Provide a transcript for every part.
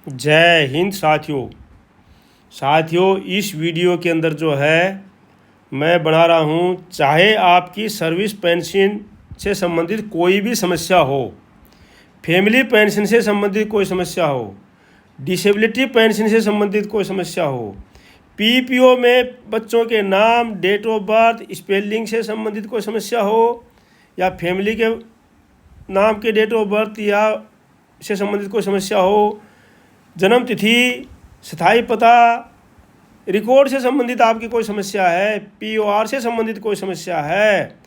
जय हिंद साथियों इस वीडियो के अंदर जो है मैं बना रहा हूँ, चाहे आपकी सर्विस पेंशन से संबंधित कोई भी समस्या हो, फैमिली पेंशन से संबंधित कोई समस्या हो, डिसेबिलिटी पेंशन से संबंधित कोई समस्या हो, पीपीओ में बच्चों के नाम, डेट ऑफ बर्थ, स्पेलिंग से संबंधित कोई समस्या हो, या फैमिली के नाम के डेट ऑफ बर्थ या से संबंधित कोई समस्या हो, जन्म तिथि, स्थायी पता, रिकॉर्ड से संबंधित आपकी कोई समस्या है, पीओआर से संबंधित कोई समस्या है,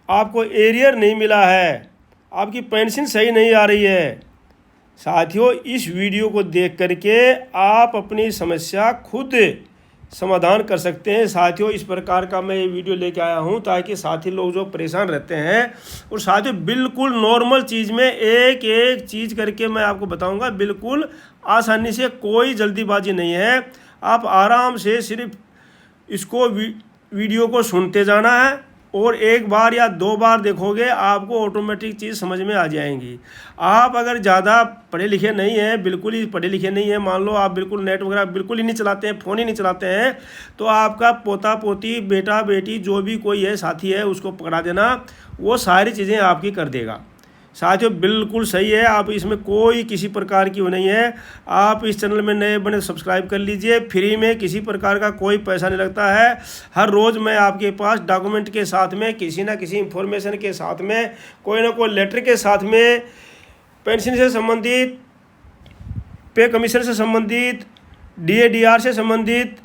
आपको एरियर नहीं मिला है, आपकी पेंशन सही नहीं आ रही है, साथियों इस वीडियो को देख करके आप अपनी समस्या खुद समाधान कर सकते हैं। साथियों इस प्रकार का मैं ये वीडियो लेके आया हूँ ताकि साथी लोग जो परेशान रहते हैं, और साथियों बिल्कुल नॉर्मल चीज़ में एक एक चीज़ करके मैं आपको बताऊँगा, बिल्कुल आसानी से, कोई जल्दीबाजी नहीं है। आप आराम से सिर्फ इसको वीडियो को सुनते जाना है, और एक बार या दो बार देखोगे आपको ऑटोमेटिक चीज़ समझ में आ जाएंगी। आप अगर ज़्यादा पढ़े लिखे नहीं हैं, बिल्कुल ही पढ़े लिखे नहीं हैं, मान लो आप बिल्कुल नेट वगैरह बिल्कुल ही नहीं चलाते हैं, फ़ोन ही नहीं चलाते हैं, तो आपका पोता पोती, बेटा बेटी जो भी कोई है साथी है, उसको पकड़ा देना, वो सारी चीज़ें आपकी कर देगा। साथियों बिल्कुल सही है, आप इसमें कोई किसी प्रकार की वो नहीं है। आप इस चैनल में नए बने सब्सक्राइब कर लीजिए, फ्री में, किसी प्रकार का कोई पैसा नहीं लगता है। हर रोज़ मैं आपके पास डॉक्यूमेंट के साथ में, किसी ना किसी इंफॉर्मेशन के साथ में, कोई ना कोई लेटर के साथ में, पेंशन से संबंधित, पे कमीशन से संबंधित, डीएडीआर से संबंधित,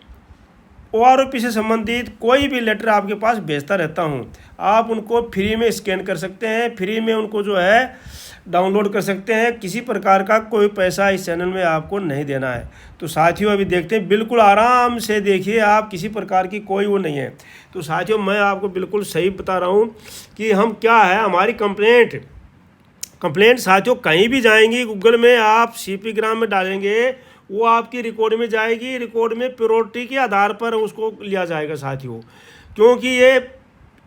ओआरओपी से संबंधित कोई भी लेटर आपके पास भेजता रहता हूं। आप उनको फ्री में स्कैन कर सकते हैं, फ्री में उनको जो है डाउनलोड कर सकते हैं। किसी प्रकार का कोई पैसा इस चैनल में आपको नहीं देना है। तो साथियों अभी देखते हैं, बिल्कुल आराम से देखिए, आप किसी प्रकार की कोई वो नहीं है। तो साथियों मैं आपको बिल्कुल सही बता रहा हूँ कि हम क्या है, हमारी कंप्लेंट साथियों कहीं भी जाएंगी, गूगल में आप सीपी ग्राम में डालेंगे, वो आपकी रिकॉर्ड में जाएगी, रिकॉर्ड में प्रायोरिटी के आधार पर उसको लिया जाएगा साथियों। क्योंकि ये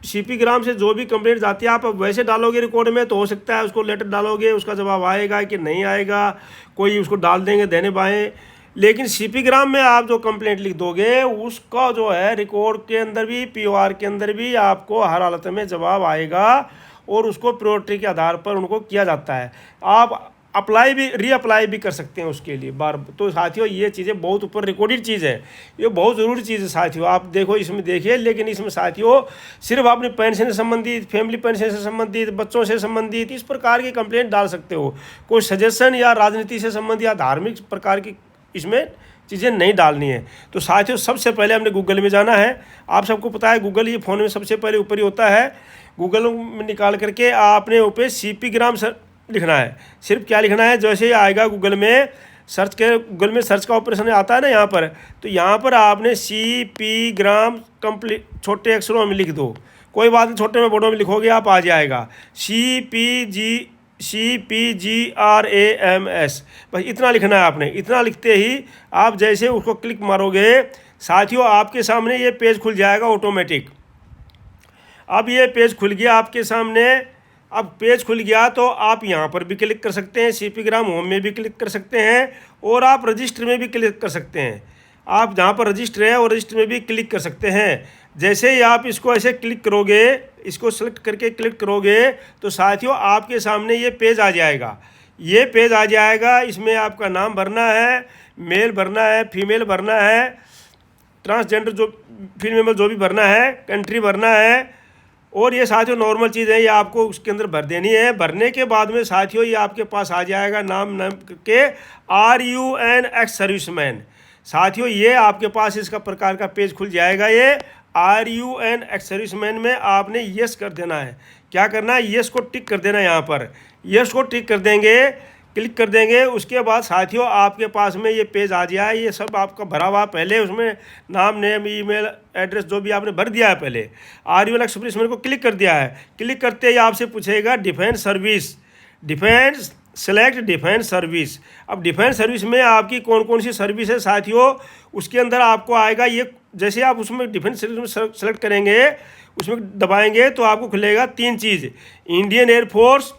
सीपी ग्राम से जो भी कंप्लेंट जाती है, आप अब वैसे डालोगे रिकॉर्ड में तो हो सकता है उसको लेटर डालोगे, उसका जवाब आएगा कि नहीं आएगा, कोई उसको डाल देंगे देने बाएँ। लेकिन सीपी ग्राम में आप जो कंप्लेंट लिख दोगे, उसका जो है रिकॉर्ड के अंदर भी, पीओआर के अंदर भी आपको हर हालत में जवाब आएगा, और उसको प्रायोरिटी के आधार पर उनको किया जाता है। आप अप्लाई भी, रीअप्लाई भी कर सकते हैं उसके लिए बार। तो साथियों ये चीज़ें बहुत ऊपर रिकॉर्डेड चीज़ है, ये बहुत ज़रूरी चीज़ है साथियों। आप देखो इसमें देखिए, लेकिन इसमें साथियों सिर्फ अपनी पेंशन से संबंधित, फैमिली पेंशन से संबंधित, बच्चों से संबंधित, इस प्रकार की कंप्लेंट डाल सकते हो। कोई सजेशन या राजनीति से संबंधित या धार्मिक प्रकार की इसमें चीज़ें नहीं डालनी है। तो साथियों सबसे पहले हमने गूगल में जाना है। आप सबको पता है गूगल ये फ़ोन में सबसे पहले ऊपर ही होता है। गूगल में निकाल करके आपने ऊपर सीपी ग्राम लिखना है। सिर्फ क्या लिखना है, जैसे ही आएगा गूगल में सर्च के, गूगल में सर्च का ऑपरेशन आता है ना यहाँ पर, तो यहाँ पर आपने सीपी ग्राम कंप्लीट छोटे अक्षरों में लिख दो, कोई बात नहीं, छोटे में बोर्डों में लिखोगे आप, आ जाएगा CPGRAMS, बस इतना लिखना है आपने। इतना लिखते ही आप जैसे उसको क्लिक मारोगे साथियों, आपके सामने ये पेज खुल जाएगा ऑटोमेटिक। अब ये पेज खुल गया आपके सामने। अब पेज खुल गया तो आप यहाँ पर भी क्लिक कर सकते हैं, सीपी ग्राम होम में भी क्लिक कर सकते हैं, और आप रजिस्टर में भी क्लिक कर सकते हैं। आप जहाँ पर रजिस्टर है और रजिस्टर में भी क्लिक कर सकते हैं। जैसे ही आप इसको ऐसे क्लिक करोगे, इसको सेलेक्ट करके क्लिक करोगे, तो साथियों आपके सामने ये पेज आ जाएगा। ये पेज आ जाएगा, इसमें आपका नाम भरना है, मेल भरना है, फीमेल भरना है, ट्रांसजेंडर जो फीमेल जो भी भरना है, कंट्री भरना है, और ये साथियों नॉर्मल चीज़ है, ये आपको उसके अंदर भर देनी है। भरने के बाद में साथियों ये आपके पास आ जाएगा नाम के RUN एक्स सर्विसमैन। साथियों ये आपके पास इसका प्रकार का पेज खुल जाएगा। ये RUN एक्स सर्विसमैन में आपने यस कर देना है। क्या करना है, यस को टिक कर देना है। यहाँ पर यस को टिक कर देंगे, क्लिक कर देंगे, उसके बाद साथियों आपके पास में ये पेज आ जाए। ये सब आपका भरा हुआ पहले, उसमें नाम, नेम, ईमेल एड्रेस जो भी आपने भर दिया है पहले। RUN एक्स सर्विसमैन को क्लिक कर दिया है। क्लिक करते ही आपसे पूछेगा defence service, defence select defence service. अब डिफेंस सर्विस में आपकी कौन कौन सी सर्विस है साथियों, उसके अंदर आपको आएगा ये। जैसे आप उसमें डिफेंस सर्विस में सेलेक्ट करेंगे, उसमें दबाएंगे तो आपको खुलेगा तीन चीज़, Indian air force,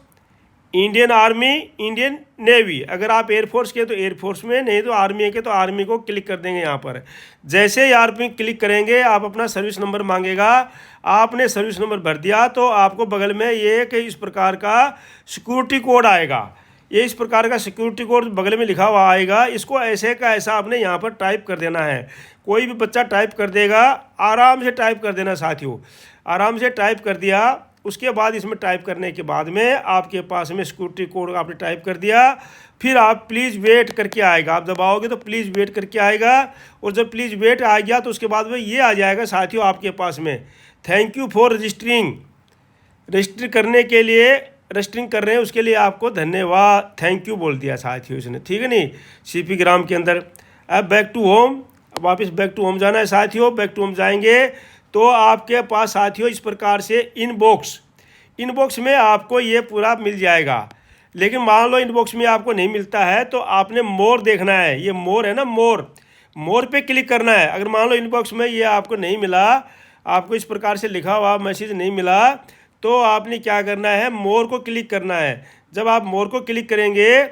Indian army, Indian navy. अगर आप एयरफोर्स के तो एयरफोर्स में, नहीं तो आर्मी के तो आर्मी को क्लिक कर देंगे यहाँ पर। जैसे ही आर्मी क्लिक करेंगे आप अपना सर्विस नंबर मांगेगा, आपने सर्विस नंबर भर दिया तो आपको बगल में ये कि इस प्रकार का सिक्योरिटी कोड आएगा। ये इस प्रकार का सिक्योरिटी कोड बगल में लिखा हुआ आएगा, इसको ऐसे का ऐसा आपने यहाँ पर टाइप कर देना है। कोई भी बच्चा टाइप कर देगा, आराम से टाइप कर देना साथियों, आराम से टाइप कर दिया। उसके बाद इसमें टाइप करने के बाद में आपके पास में सिक्योरिटी कोड आपने टाइप कर दिया, फिर आप प्लीज़ वेट करके आएगा, आप दबाओगे तो प्लीज़ वेट करके आएगा। और जब प्लीज़ वेट आ गया तो उसके बाद में ये आ जाएगा साथियों आपके पास में, thank you for registering. Register करने के लिए, रजिस्टरिंग कर रहे हैं उसके लिए आपको धन्यवाद, थैंक यू बोल दिया साथियों इसने, ठीक है नहीं, सीपी ग्राम के अंदर। अब बैक टू होम, अब वापस बैक टू होम जाना है साथियों। बैक टू होम जाएंगे तो आपके पास साथियों इस प्रकार से इनबॉक्स में आपको ये पूरा मिल जाएगा। लेकिन मान लो इनबॉक्स में आपको नहीं मिलता है तो आपने मोर देखना है, ये मोर है ना, मोर पे क्लिक करना है। अगर मान लो इनबॉक्स में ये आपको नहीं मिला, आपको इस प्रकार से लिखा हुआ मैसेज नहीं मिला, तो आपने क्या करना है, मोर को क्लिक करना है। जब आप मोर को क्लिक करेंगे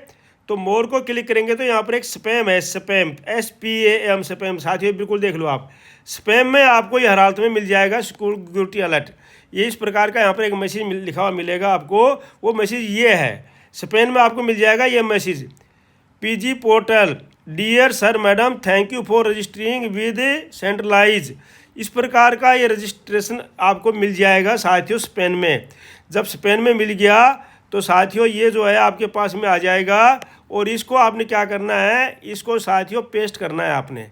तो मोर को क्लिक करेंगे तो यहाँ पर एक स्पैम है, स्पैम SPAM स्पैम साथियों बिल्कुल देख लो आप। स्पैम में आपको ये हर हालत में मिल जाएगा सिक्योरिटी अलर्ट, ये इस प्रकार का यहाँ पर एक मैसेज लिखा हुआ मिलेगा आपको। वो मैसेज ये है, स्पैम में आपको मिल जाएगा ये message, PG portal dear sir madam thank you for registering with centralise. इस प्रकार का ये रजिस्ट्रेशन आपको मिल जाएगा साथियों स्पेन में। जब स्पेन में मिल गया तो साथियों ये जो है आपके पास में आ जाएगा, और इसको आपने क्या करना है, इसको साथियों पेस्ट करना है, आपने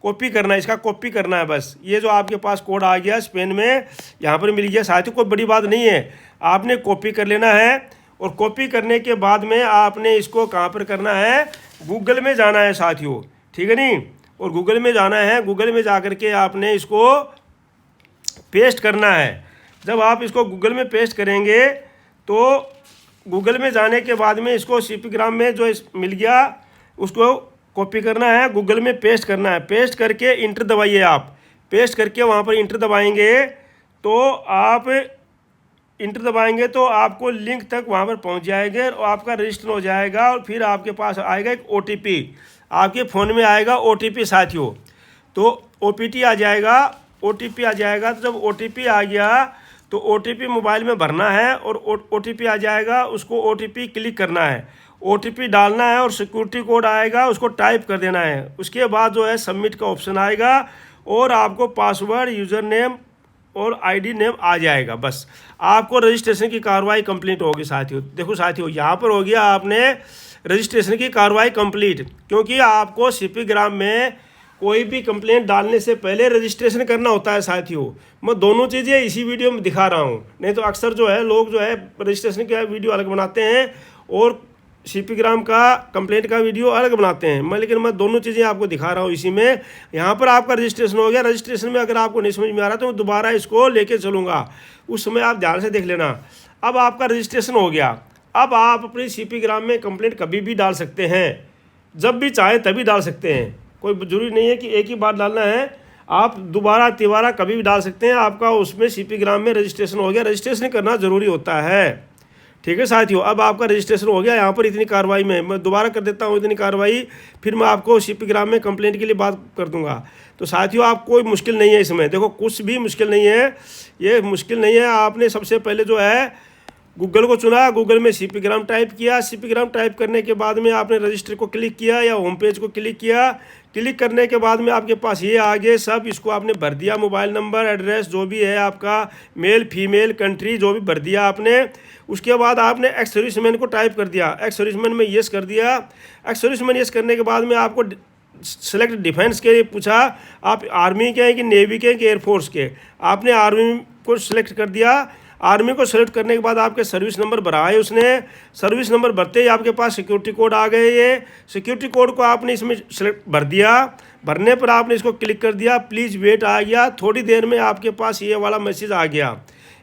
कॉपी करना है, इसका कॉपी करना है बस। ये जो आपके पास कोड आ गया स्पेन में, यहाँ पर मिल गया साथियों, कोई बड़ी बात नहीं है, आपने कॉपी कर लेना है। और कॉपी करने के बाद में आपने इसको कहाँ पर करना है, गूगल में जाना है साथियों, ठीक है नहीं। और गूगल में जाना है, गूगल में जा कर के आपने इसको पेस्ट करना है। जब आप इसको गूगल में पेस्ट करेंगे तो गूगल में जाने के बाद में इसको सीपी ग्राम में जो मिल गया उसको कॉपी करना है, गूगल में पेस्ट करना है। पेस्ट करके इंटर दबाइए आप, पेस्ट करके वहाँ पर इंटर दबाएंगे तो आप इंटर दबाएंगे तो आपको लिंक तक वहाँ पर पहुँच जाएंगे और आपका रजिस्टर हो जाएगा। और फिर आपके पास आएगा एक OTP, आपके फ़ोन में आएगा OTP साथियों। तो OPT आ जाएगा, OTP आ जाएगा। तो जब OTP आ गया तो OTP मोबाइल में भरना है और OTP आ जाएगा, उसको OTP क्लिक करना है, OTP डालना है और सिक्योरिटी कोड आएगा, उसको टाइप कर देना है। उसके बाद जो है सबमिट का ऑप्शन आएगा और आपको पासवर्ड, यूज़र नेम और ID नेम आ जाएगा। बस आपको रजिस्ट्रेशन की कार्रवाई कंप्लीट होगी साथियों। देखो साथियों यहाँ पर हो गया आपने रजिस्ट्रेशन की कार्रवाई कंप्लीट, क्योंकि आपको सीपी ग्राम में कोई भी कंप्लेंट डालने से पहले रजिस्ट्रेशन करना होता है साथियों। मैं दोनों चीज़ें इसी वीडियो में दिखा रहा हूँ, नहीं तो अक्सर जो है लोग जो है रजिस्ट्रेशन का वीडियो अलग बनाते हैं और सीपी ग्राम का कंप्लेंट का वीडियो अलग बनाते हैं। लेकिन मैं दोनों चीज़ें आपको दिखा रहा हूँ इसी में। यहाँ पर आपका रजिस्ट्रेशन हो गया। रजिस्ट्रेशन में अगर आपको नहीं समझ में आ रहा तो मैं दोबारा इसको लेके चलूँगा, उस समय आप ध्यान से देख लेना। अब आपका रजिस्ट्रेशन हो गया, अब आप अपनी सीपी ग्राम में कंप्लेंट कभी भी डाल सकते हैं, जब भी चाहे तभी डाल सकते हैं। कोई जरूरी नहीं है कि एक ही बार डालना है, आप दोबारा तिबारा कभी भी डाल सकते हैं। आपका उसमें सीपी ग्राम में रजिस्ट्रेशन हो गया, रजिस्ट्रेशन करना ज़रूरी होता है, ठीक है साथियों। अब आपका रजिस्ट्रेशन हो गया। यहाँ पर इतनी कार्रवाई में मैं दोबारा कर देता हूँ इतनी कार्रवाई, फिर मैं आपको सीपी ग्राम में कंप्लेंट के लिए बात कर दूंगा। तो साथियों आप कोई मुश्किल नहीं है इसमें, देखो कुछ भी मुश्किल नहीं है, ये मुश्किल नहीं है। आपने सबसे पहले जो है गूगल को चुना, गूगल में सीपी ग्राम टाइप किया, सीपी ग्राम टाइप करने के बाद में आपने रजिस्टर को क्लिक किया या होम पेज को क्लिक किया। क्लिक करने के बाद में आपके पास ये आगे सब इसको आपने भर दिया, मोबाइल नंबर, एड्रेस जो भी है आपका, मेल फीमेल, कंट्री जो भी भर दिया आपने। उसके बाद आपने एक्स सर्विसमैन को टाइप कर दिया, एक्स सर्विसमैन में येस कर दिया। एक्स सर्विसमैन येस करने के बाद में आपको सेलेक्ट डिफेंस के लिए पूछा, आप आर्मी के हैं कि नेवी के हैं कि एयरफोर्स के। आपने आर्मी को सिलेक्ट कर दिया। आर्मी को सेलेक्ट करने के बाद आपके सर्विस नंबर भरा है उसने, सर्विस नंबर भरते ही आपके पास सिक्योरिटी कोड आ गए। ये सिक्योरिटी कोड को आपने इसमें सेलेक्ट भर दिया। भरने पर आपने इसको क्लिक कर दिया, प्लीज़ वेट आ गया। थोड़ी देर में आपके पास ये वाला मैसेज आ गया,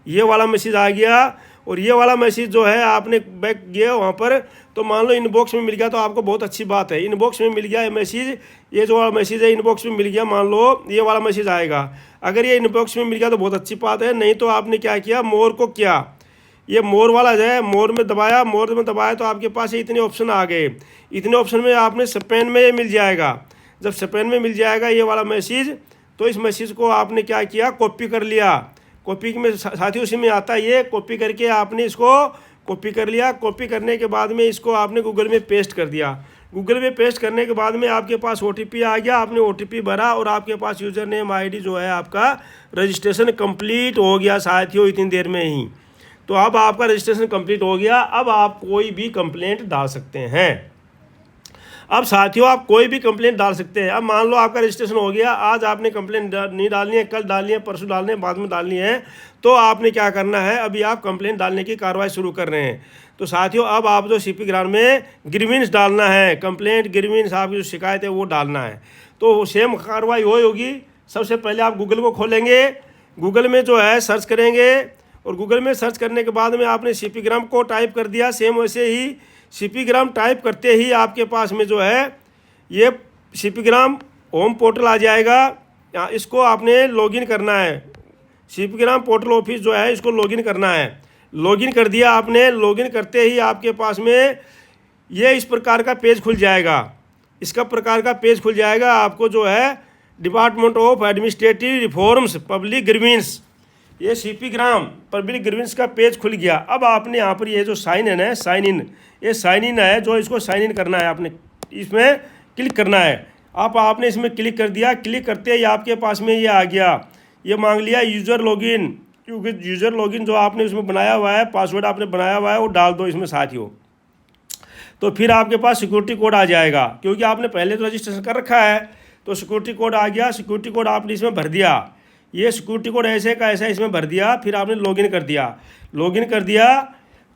ये वाला मैसेज आ गया। और ये वाला मैसेज जो है आपने बैक गया वहाँ पर, तो मान लो इनबॉक्स में मिल गया तो आपको बहुत अच्छी बात है, इनबॉक्स में मिल गया ये मैसेज। ये जो वाला मैसेज है इनबॉक्स में मिल गया, मान लो ये वाला मैसेज आएगा। अगर ये इनबॉक्स में मिल गया तो बहुत अच्छी बात है, नहीं तो आपने क्या किया, मोर को किया, ये मोर वाला जो है, मोर में दबाया तो आपके पास इतने ऑप्शन आ गए। इतने ऑप्शन में आपने स्पेन में ये मिल जाएगा। जब स्पेन में मिल जाएगा ये वाला मैसेज, तो इस मैसेज को आपने क्या किया, कॉपी कर लिया। कॉपी में साथियों उसी में आता है, ये कॉपी करके आपने इसको कॉपी कर लिया। कॉपी करने के बाद में इसको आपने गूगल में पेस्ट कर दिया। गूगल में पेस्ट करने के बाद में आपके पास OTP आ गया। आपने OTP भरा और आपके पास यूज़र नेम ID जो है आपका रजिस्ट्रेशन कंप्लीट हो गया साथियों, इतनी देर में ही। तो अब आपका रजिस्ट्रेशन कंप्लीट हो गया। अब आप कोई भी कंप्लेंट डाल सकते हैं। अब साथियों आप कोई भी कंप्लेंट डाल सकते हैं। अब मान लो आपका रजिस्ट्रेशन हो गया, आज आपने कंप्लेंट नहीं डालनी है, कल डालनी है, परसों डालनी है, बाद में डालनी है, तो आपने क्या करना है, अभी आप कंप्लेंट डालने की कार्रवाई शुरू कर रहे हैं। तो साथियों अब आप जो CP ग्राम में ग्रीवेंस डालना है, कंप्लेंट ग्रीवेंस आपकी जो शिकायत है वो डालना है। तो सेम कार्रवाई होगी। सबसे पहले आप गूगल को खोलेंगे, गूगल में जो है सर्च करेंगे, और गूगल में सर्च करने के बाद में आपने CP ग्राम को टाइप कर दिया। सेम वैसे ही CP ग्राम टाइप करते ही आपके पास में जो है ये CP ग्राम होम पोर्टल आ जाएगा। इसको आपने लॉगिन करना है। CP ग्राम पोर्टल ऑफिस जो है इसको लॉगिन करना है। लॉगिन कर दिया आपने। लॉगिन करते ही आपके पास में ये इस प्रकार का पेज खुल जाएगा। इसका प्रकार का पेज खुल जाएगा। आपको जो है department of administrative reforms public grievance, ये CP ग्राम पब्लिक ग्रीवेंस का पेज खुल गया। अब आपने यहाँ पर ये जो साइन इन है, साइन इन, ये साइन इन है, जो इसको साइन इन करना है, आपने इसमें क्लिक करना है। आपने इसमें क्लिक कर दिया। क्लिक करते ही आपके पास में ये आ गया। ये मांग लिया यूज़र लॉगिन, क्योंकि यूज़र लॉगिन जो आपने उसमें बनाया हुआ है, पासवर्ड आपने बनाया हुआ है, वो डाल दो इसमें साथियों। तो फिर आपके पास सिक्योरिटी कोड आ जाएगा, क्योंकि आपने पहले तो रजिस्ट्रेशन कर रखा है। तो सिक्योरिटी कोड आ गया। सिक्योरिटी कोड आपने इसमें भर दिया। ये सिक्योरिटी कोड ऐसे का ऐसा इसमें भर दिया। फिर आपने लॉगिन कर दिया। लॉगिन कर दिया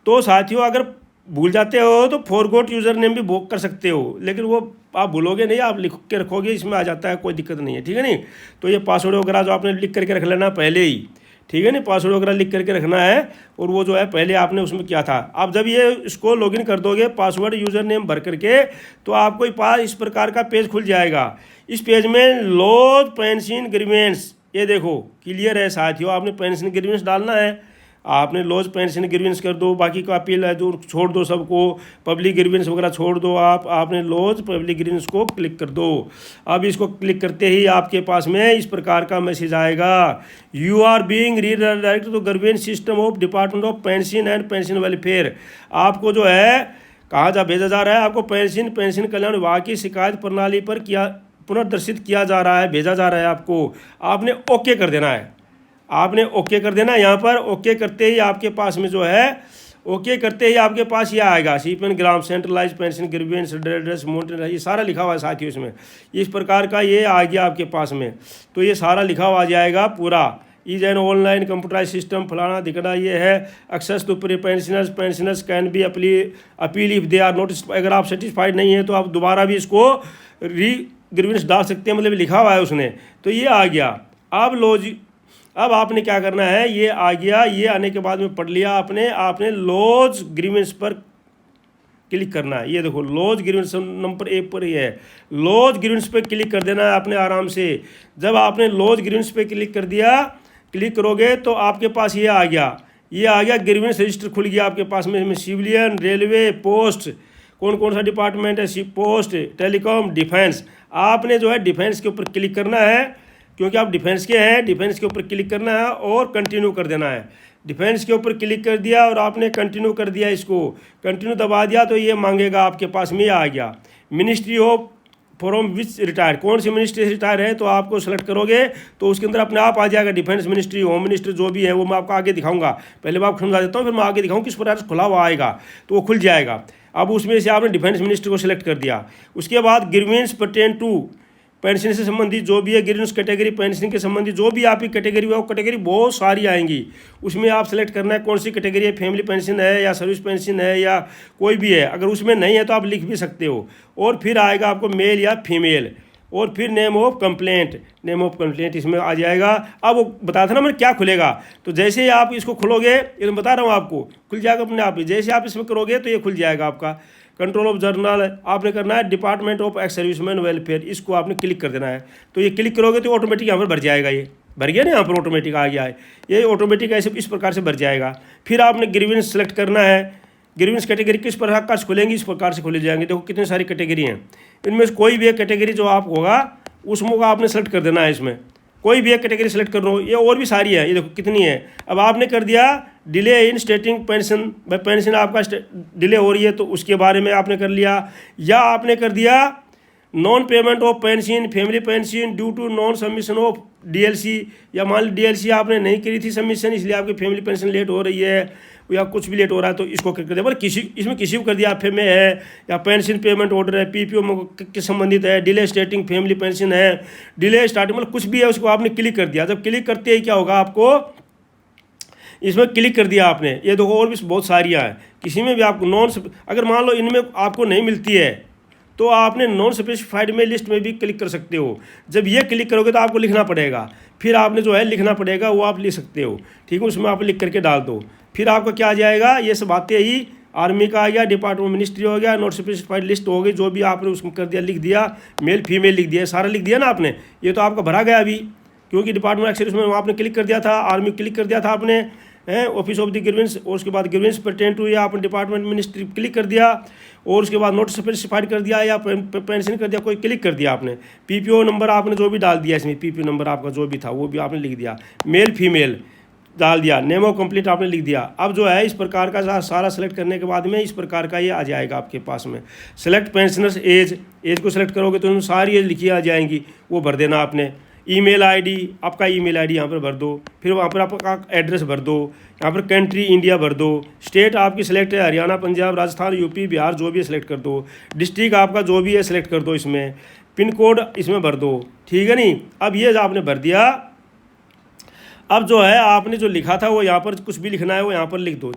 तो साथियों अगर भूल जाते हो तो फॉरगॉट यूज़र नेम भी बुक कर सकते हो, लेकिन वो आप भूलोगे नहीं, आप लिख के रखोगे, इसमें आ जाता है, कोई दिक्कत नहीं है। ठीक है नहीं। तो ये पासवर्ड वगैरह जो आपने लिख करके रख लेना पहले ही। ठीक है नहीं, पासवर्ड वगैरह लिख करके रखना है, और वो जो है पहले आपने उसमें किया था। आप जब ये इसको लॉगिन कर दोगे पासवर्ड यूज़र नेम भर करके, तो आपको पास इस प्रकार का पेज खुल जाएगा। इस पेज में लॉज पेंशन ग्रीवेंस, ये देखो क्लियर है साथियों। आपने पेंशन ग्रीवेंस डालना है। आपने लॉज पेंशन ग्रीवेंस कर दो, बाकी का अपील है जो छोड़ दो सबको, पब्लिक ग्रीवेंस वगैरह छोड़ दो। आपने लॉज पब्लिक ग्रीवेंस को क्लिक कर दो। अब इसको क्लिक करते ही आपके पास में इस प्रकार का मैसेज आएगा, you are being redirected to grievance system of department of pension and pension welfare. आपको जो है कहाँ भेजा जा रहा है, आपको पेंशन कल्याण विभाग की शिकायत प्रणाली पर पुनर्दर्शित किया जा रहा है, भेजा जा रहा है आपको। आपने ओके कर देना है। आपने ओके कर देना। यहाँ पर ओके करते ही आपके पास में जो है, ओके करते ही आपके पास ये आएगा, CPN ग्राम सेंट्रलाइज पेंशन ग्रीवेंस एड्रेस मोन्टेन, ये सारा लिखा हुआ है साथियों इसमें। इस प्रकार का ये आ गया आपके पास में। तो ये सारा लिखा हुआ आ जाएगा पूरा। Is an online computerise system फलाना दिखना, ये है access to pre pensioners can be appeal if they are not. अगर आप सेटिस्फाइड नहीं है तो आप दोबारा भी इसको ग्रीवेंस डाल सकते हैं, मतलब लिखा हुआ है उसने। तो ये आ गया। अब आपने क्या करना है, ये आ गया। ये आने के बाद में पढ़ लिया आपने लॉज ग्रीवेंस पर क्लिक करना है। ये देखो लॉज ग्रीवेंस नंबर 1 पर ही है। लॉज ग्रीवेंस पे क्लिक कर देना है आपने आराम से। जब आपने लॉज ग्रीवेंस पे क्लिक कर दिया, क्लिक करोगे तो आपके पास ये आ गया ग्रीवेंस रजिस्टर खुल गया आपके पास में। सिविलियन, रेलवे, पोस्ट, कौन कौन सा डिपार्टमेंट है, पोस्ट, टेलीकॉम, डिफेंस। आपने जो है डिफेंस के ऊपर क्लिक करना है, क्योंकि आप डिफेंस के हैं। डिफेंस के ऊपर क्लिक करना है और कंटिन्यू कर देना है। डिफेंस के ऊपर क्लिक कर दिया और आपने कंटिन्यू कर दिया, इसको कंटिन्यू दबा दिया तो ये मांगेगा आपके पास में, ये आ गया ministry of from which retire, कौन सी मिनिस्ट्री से रिटायर है तो आपको सेलेक्ट करोगे तो उसके अंदर अपने आप आ जाएगा डिफेंस मिनिस्ट्री, होम मिनिस्ट्री जो भी है वो मैं आपको आगे दिखाऊंगा। पहले मैं आपको समझा देता हूँ, फिर मैं आगे दिखाऊँ किस प्रकार से खुला हुआ आएगा, तो वो खुल जाएगा। अब उसमें से आपने डिफेंस मिनिस्ट्री को सिलेक्ट कर दिया। उसके बाद ग्रीवेंस पर्टेन टू पेंशन से संबंधित जो भी है, ग्रीवेंस कैटेगरी पेंशन के संबंधित जो भी आपकी कैटेगरी है, वो कैटेगरी बहुत सारी आएंगी। उसमें आप सेलेक्ट करना है कौन सी कैटेगरी है, फैमिली पेंशन है या सर्विस पेंशन है या कोई भी है। अगर उसमें नहीं है तो आप लिख भी सकते हो। और फिर आएगा आपको मेल या फीमेल, और फिर नेम ऑफ कंप्लेंट इसमें आ जाएगा। अब वो बताया था ना मैंने क्या खुलेगा, तो जैसे ही आप इसको खोलोगे, ये मैं बता रहा हूँ आपको, खुल जाएगा अपने आप ही। जैसे आप इसमें करोगे तो ये खुल जाएगा आपका कंट्रोल ऑफ जर्नल। आपने करना है department of ex serviceman welfare, इसको आपने क्लिक कर देना है। तो ये क्लिक करोगे तो ऑटोमेटिक यहाँ पर भर जाएगा ये। भर गया ना, यहाँ पर ऑटोमेटिक आ गया है, ये ऑटोमेटिक ऐसे इस प्रकार से भर जाएगा। फिर आपने ग्रीवेंस सेलेक्ट करना है। ग्रीवेंस कैटेगरी किस प्रकार से खुलेंगी, इस प्रकार से खोले जाएंगे। देखो कितनी सारी कैटेगरी हैं, इनमें से कोई भी एक कैटेगरी जो आप होगा उसमें का आपने सेलेक्ट कर देना है। इसमें कोई भी एक कैटेगरी सेलेक्ट कर लो, ये और भी सारी है, ये देखो कितनी है। अब आपने कर दिया डिले इन स्टेटिंग पेंशन, भाई पेंशन आपका डिले हो रही है तो उसके बारे में आपने कर लिया, या आपने कर दिया non payment of pension, family pension due to non submission of DLC, या मान ली डीएलसी आपने नहीं करी थी सबमिशन इसलिए आपकी फैमिली पेंशन लेट हो रही है या कुछ भी लेट हो रहा है, तो इसको कर दिया। पर इसमें किसी को कर दिया, एफ है या पेंशन पेमेंट ऑर्डर है, पीपीओ के संबंधित है, डिले स्टार्टिंग फैमिली पेंशन है, डिले स्टार्टिंग मतलब कुछ भी है, उसको आपने क्लिक कर दिया। जब क्लिक करते ही क्या होगा, आपको इसमें क्लिक कर दिया आपने, ये देखो और भी बहुत सारियाँ हैं, किसी में भी आपको अगर मान लो इनमें आपको नहीं मिलती है तो आपने नॉन स्पेसिफाइड में लिस्ट में भी क्लिक कर सकते हो। जब ये क्लिक करोगे तो आपको लिखना पड़ेगा, फिर आपने जो है लिखना पड़ेगा वो आप लिख सकते हो, ठीक है, उसमें आप लिख करके डाल दो। फिर आपका क्या आ जाएगा, ये सब बातें ही आर्मी का आ गया, डिपार्टमेंट मिनिस्ट्री हो गया, नॉट स्पेसिफाइड लिस्ट हो गई, जो भी आपने उसमें कर दिया, लिख दिया, मेल फीमेल लिख दिया, सारा लिख दिया ना आपने। ये तो आपका भरा गया अभी, क्योंकि डिपार्टमेंट एक्सेस में आपने क्लिक कर दिया था, आर्मी क्लिक कर दिया था आपने, ऑफिस ऑफ द ग्रीवेंस, और उसके बाद ग्रीवेंस परटेन टू या आपने डिपार्टमेंट मिनिस्ट्री क्लिक कर दिया, और उसके बाद नोट स्पेसिफाइड कर दिया या पेंशन कर दिया, कोई क्लिक कर दिया आपने। पीपीओ नंबर आपने जो भी डाल दिया इसमें, पीपीओ नंबर आपका जो भी था वो भी आपने लिख दिया, मेल फीमेल डाल दिया, नेम ऑफ कंप्लीट आपने लिख दिया। अब जो है इस प्रकार का सारा सेलेक्ट करने के बाद में इस प्रकार का ये आ जाएगा आपके पास में। सेलेक्ट पेंशनर्स एज को सेलेक्ट करोगे तो सारी एज लिखी आ जाएंगी, वो भर देना आपने। ईमेल आईडी, आपका ईमेल आईडी यहाँ पर भर दो, फिर वहाँ पर आपका एड्रेस भर दो, यहाँ पर कंट्री इंडिया भर दो, स्टेट आपकी सेलेक्ट है हरियाणा, पंजाब, राजस्थान, यूपी, बिहार, जो भी है सेलेक्ट कर दो, डिस्ट्रिक्ट आपका जो भी है सेलेक्ट कर दो, इसमें पिन कोड इसमें भर दो, ठीक है नहीं। अब ये आपने भर दिया, अब जो है आपने जो लिखा था वो यहाँ पर कुछ भी लिखना है वो यहाँ पर लिख दो।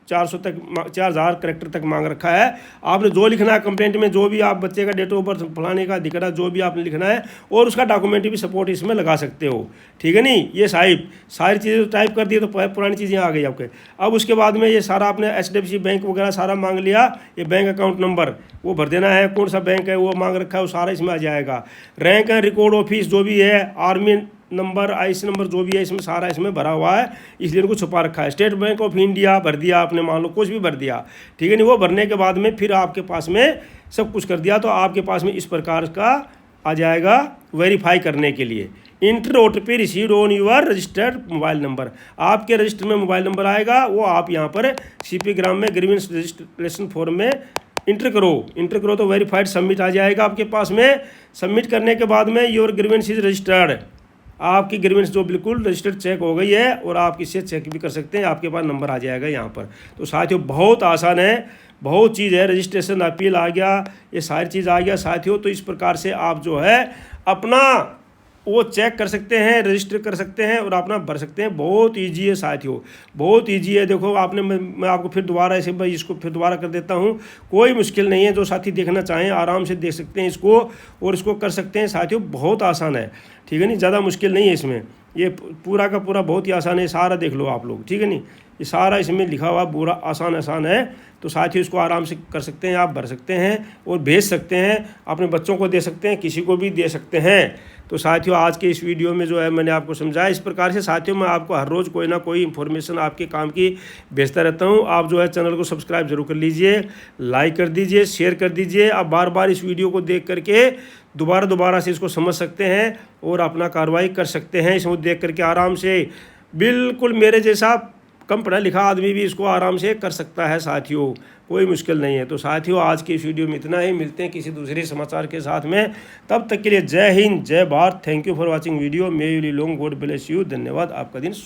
400 तक 4000 करेक्टर तक मांग रखा है, आपने जो लिखना है कंप्लेंट में, जो भी आप बच्चे का डेट ऑफ बर्थ फलाने का दिखा, जो भी आपने लिखना है, और उसका डॉक्यूमेंट भी सपोर्ट इसमें लगा सकते हो, ठीक है नहीं। ये सारी चीज़ें टाइप कर दी तो पुरानी चीज़ें आ गई आपके। अब उसके बाद में ये सारा आपने HDFC बैंक वगैरह सारा मांग लिया, ये बैंक अकाउंट नंबर वो भर देना है, कौन सा बैंक है वो मांग रखा है वो सारा इसमें आ जाएगा। रैंक एंड रिकॉर्ड ऑफिस जो भी है, आर्मी नंबर, IC नंबर जो भी है इसमें सारा इसमें भरा हुआ है, इसलिए इनको छुपा रखा है। स्टेट बैंक ऑफ इंडिया भर दिया आपने, मान लो कुछ भी भर दिया, ठीक है नहीं। वो भरने के बाद में फिर आपके पास में सब कुछ कर दिया तो आपके पास में इस प्रकार का आ जाएगा वेरीफाई करने के लिए। Enter OTP received on your registered mobile number, आपके रजिस्टर में मोबाइल नंबर आएगा, वो आप यहाँ पर CP ग्राम में ग्रीवेंस रजिस्ट्रेशन फॉर्म में इंटर करो तो वेरीफाइड सबमिट आ जाएगा आपके पास में। सबमिट करने के बाद में योर ग्रीवेंस इज रजिस्टर्ड, आपकी ग्रीवेंस जो बिल्कुल रजिस्टर्ड चेक हो गई है, और आप इससे चेक भी कर सकते हैं, आपके पास नंबर आ जाएगा यहाँ पर। तो साथियों बहुत आसान है, बहुत चीज़ है, रजिस्ट्रेशन अपील आ गया, ये सारी चीज़ आ गया साथियों। तो इस प्रकार से आप जो है अपना वो चेक कर सकते हैं, रजिस्टर कर सकते हैं और अपना भर सकते हैं। बहुत ईजी है साथियों, बहुत ईजी है। देखो आपने, मैं आपको फिर दोबारा ऐसे भाई इसको फिर दोबारा कर देता हूँ, कोई मुश्किल नहीं है। जो साथी देखना चाहें आराम से देख सकते हैं इसको, और इसको कर सकते हैं साथियों, बहुत आसान है, ठीक है नहीं, ज़्यादा मुश्किल नहीं है इसमें, ये पूरा का पूरा बहुत ही आसान है, सारा देख लो आप लोग, ठीक है नहीं। ये सारा इसमें लिखा हुआ पूरा आसान है। तो साथियों इसको आराम से कर सकते हैं, आप भर सकते हैं और भेज सकते हैं, अपने बच्चों को दे सकते हैं, किसी को भी दे सकते हैं। तो साथियों आज के इस वीडियो में जो है मैंने आपको समझाया इस प्रकार से। साथियों मैं आपको हर रोज़ कोई ना कोई इन्फॉर्मेशन आपके काम की भेजता रहता हूँ। आप जो है चैनल को सब्सक्राइब जरूर कर लीजिए, लाइक कर दीजिए, शेयर कर दीजिए। आप बार बार इस वीडियो को देख करके दोबारा से इसको समझ सकते हैं और अपना कार्रवाई कर सकते हैं। इसको देख करके आराम से, बिल्कुल मेरे जैसा कम पढ़ा लिखा आदमी भी इसको आराम से कर सकता है साथियों, कोई मुश्किल नहीं है। तो साथियों आज की इस वीडियो में इतना ही, मिलते हैं किसी दूसरे समाचार के साथ में, तब तक के लिए जय हिंद, जय Bharat. Thank you for watching video, may you long, God bless you. धन्यवाद, आपका दिन शुभ।